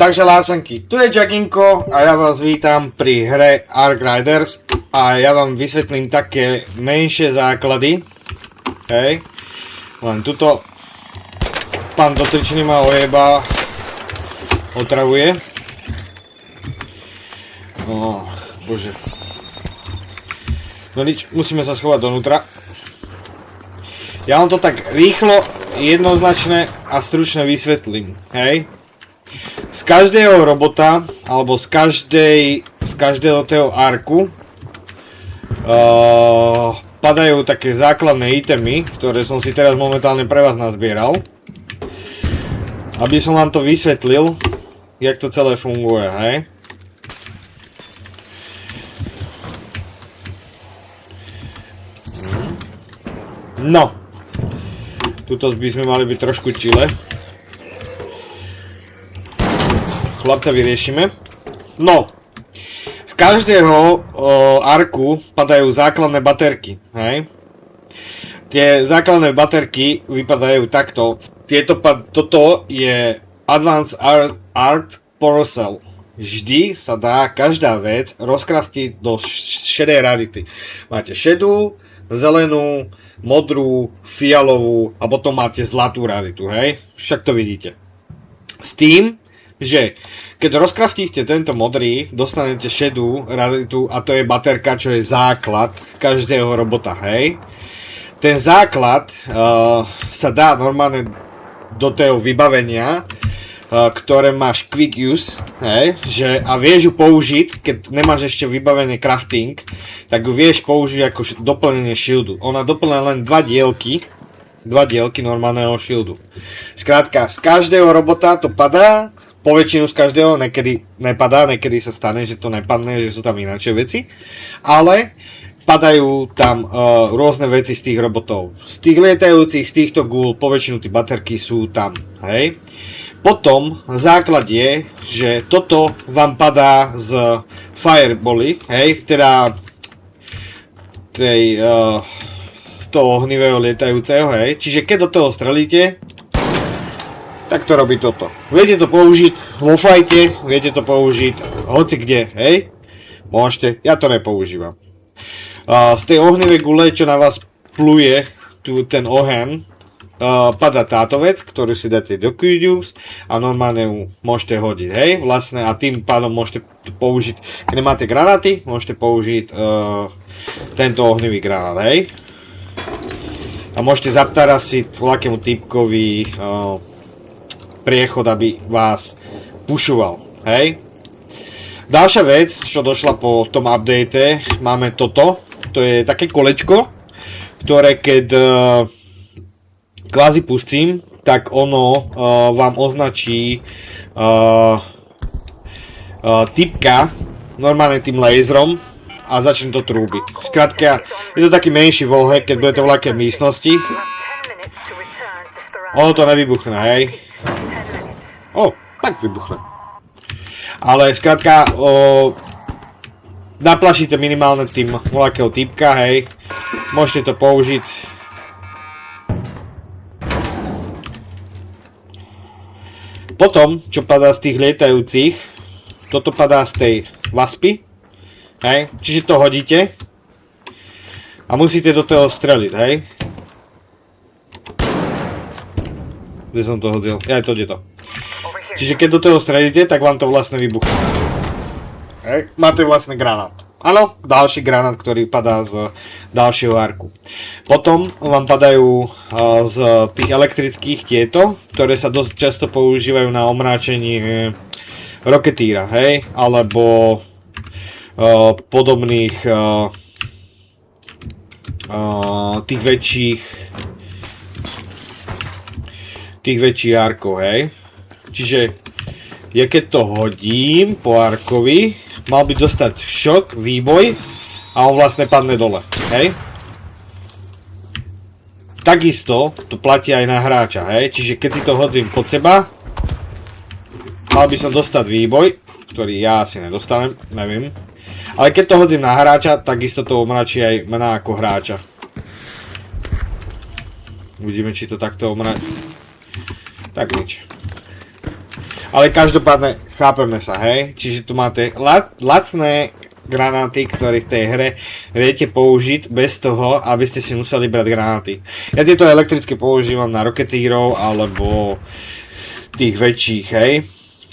Takže lásenky, tu je Jaginko a ja vás vítam pri hre Ark Riders a ja vám vysvetlím také menšie základy. Hej. Len tuto pán dotyčný ma ojeba, otravuje. Bože. No nič, musíme sa schovať donútra. Ja vám to tak rýchlo, jednoznačne a stručne vysvetlím. Hej. Z každého robota, alebo z každého toho arku padajú také základné itemy, ktoré som si teraz momentálne pre vás nazbieral. Aby som vám to vysvetlil, jak to celé funguje, hej. No. Tuto by sme mali byť trošku chile. Chlapca vyriešime. No. Z každého arku padajú základné baterky, hej. Tie základné baterky vypadajú takto. Toto je Advanced Art Porcel. Vždy sa dá každá vec rozkrastiť do šedej rarity. Máte šedú, zelenú, modrú, fialovú a potom máte zlatú raritu, hej. Však to vidíte. S tým, že keď rozkraftíte tento modrý, dostanete šedú raritu a to je baterka, čo je základ každého robota, hej. Ten základ sa dá normálne do toho vybavenia, ktoré máš quick use, hej, a vieš ju použiť, keď nemáš ešte vybavenie crafting, tak ju vieš použiť ako doplnenie shieldu. Ona doplňa len dva dielky normálneho shieldu. Skrátka, z každého robota to padá, po väčšinu z každého, niekedy nepadá, niekedy sa stane, že to nepadne, že sú tam ináčie veci, ale padajú tam rôzne veci z tých robotov. Z tých lietajúcich, z týchto gúl, po väčšinu tí baterky sú tam, hej. Potom základ je, že toto vám padá z firebally, hej, teda toho ohnivého lietajúceho, hej. Čiže keď do toho strelíte, tak to robí toto. Viete to použiť vo fajte, viete to použiť hoci kde, hej? Môžete, ja to nepoužívam. Z tej ohnivej gule, čo na vás pluje, ten oheň, padá táto vec, ktorú si dáte do quick use a normálne ju môžete hodiť, hej? Vlastne a tým pádom môžete použiť, keď nemáte granáty, môžete použiť tento ohnivý granát, hej? A môžete zaptarasiť voľakému typkovi priechod, aby vás pušoval, hej. Ďalšia vec, čo došla po tom update, máme toto, to je také kolečko, ktoré keď kvázi pustím, tak ono vám označí typka normálne tým laserom a začne to trúbiť. Skrátka, je to taký menší volhek, keď budete v ľahkej místnosti. Ono to nevybuchne, hej. Tak vybuchne. Ale skrátka, naplašíte minimálne tým voľakého typka, hej. Môžete to použiť. Potom, čo padá z tých lietajúcich, toto padá z tej vaspy, hej. Čiže to hodíte a musíte do toho streliť, hej. Kde som to hodil? Ja, to je to. Čiže keď do toho strelíte, tak vám to vlastne vybuchne. Máte vlastne granát. Áno, ďalší granát, ktorý padá z ďalšieho arku. Potom vám padajú z tých elektrických tieto, ktoré sa dosť často používajú na omráčenie roketíra, hej? Alebo podobných tých väčších arkov, hej? Čiže ja keď to hodím po arkovi, mal by dostať šok, výboj a on vlastne padne dole, hej? Takisto to platí aj na hráča, hej? Čiže keď si to hodím pod seba, mal by som dostať výboj, ktorý ja asi nedostanem, neviem. Ale keď to hodím na hráča, takisto to omračí aj mňa ako hráča. Uvidíme, či to takto omračí. Tak nič. Ale každopádne chápeme sa, hej? Čiže tu máte lacné granáty, ktoré v tej hre viete použiť bez toho, aby ste si museli brať granáty. Ja tieto elektrické používam na roketírov alebo tých väčších, hej?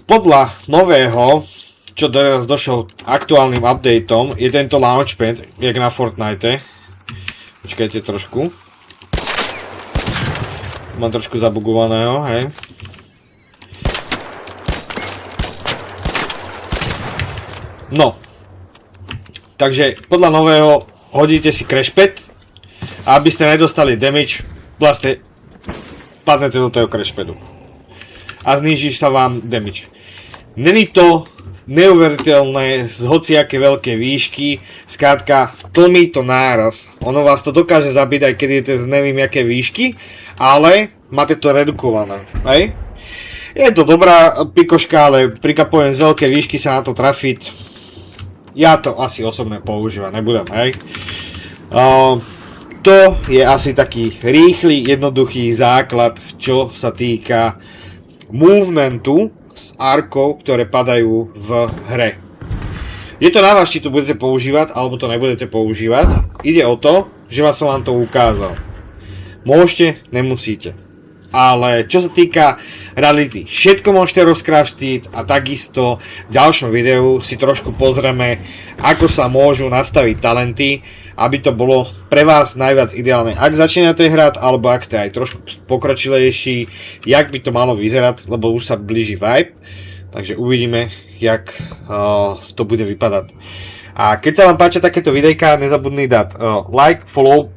Podľa nového, čo teraz došlo aktuálnym updateom, je tento launchpad, jak na Fortnite. Počkajte trošku. Mám trošku zabugovaného, hej? No. Takže podľa nového hodíte si crashpad a aby ste nedostali damage, vlastne padnete do toho crashpadu. A zníži sa vám damage. Není to neuveriteľné z hociaké veľké výšky, skrátka tlmí to náraz. Ono vás to dokáže zabiť aj keď idete z neviem jaké výšky, ale máte to redukované, hej? Je to dobrá pikoška, ale prikapujem z veľké výšky sa na to trafiť. Ja to asi osobne používať nebudem, hej. To je asi taký rýchly, jednoduchý základ, čo sa týka movementu s arkov, ktoré padajú v hre. Je to na vás, či to budete používať, alebo to nebudete používať. Ide o to, že som vám to ukázal. Môžete, nemusíte. Ale čo sa týka reality, všetko môžete rozkraftiť a takisto v ďalšom videu si trošku pozrieme, ako sa môžu nastaviť talenty, aby to bolo pre vás najviac ideálne. Ak začínate hrať, alebo ak ste aj trošku pokročilejší, jak by to malo vyzerať, lebo už sa blíži vibe. Takže uvidíme, jak to bude vypadať. A keď sa vám páčia takéto videjka, nezabudni dať like, follow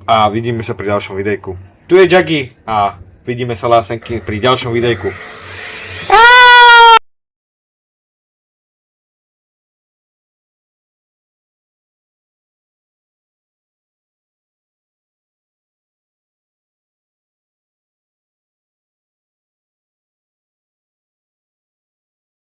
a vidíme sa pri ďalšom videjku. Tu je Jaggy a vidíme sa lásenky pri ďalšom videjku.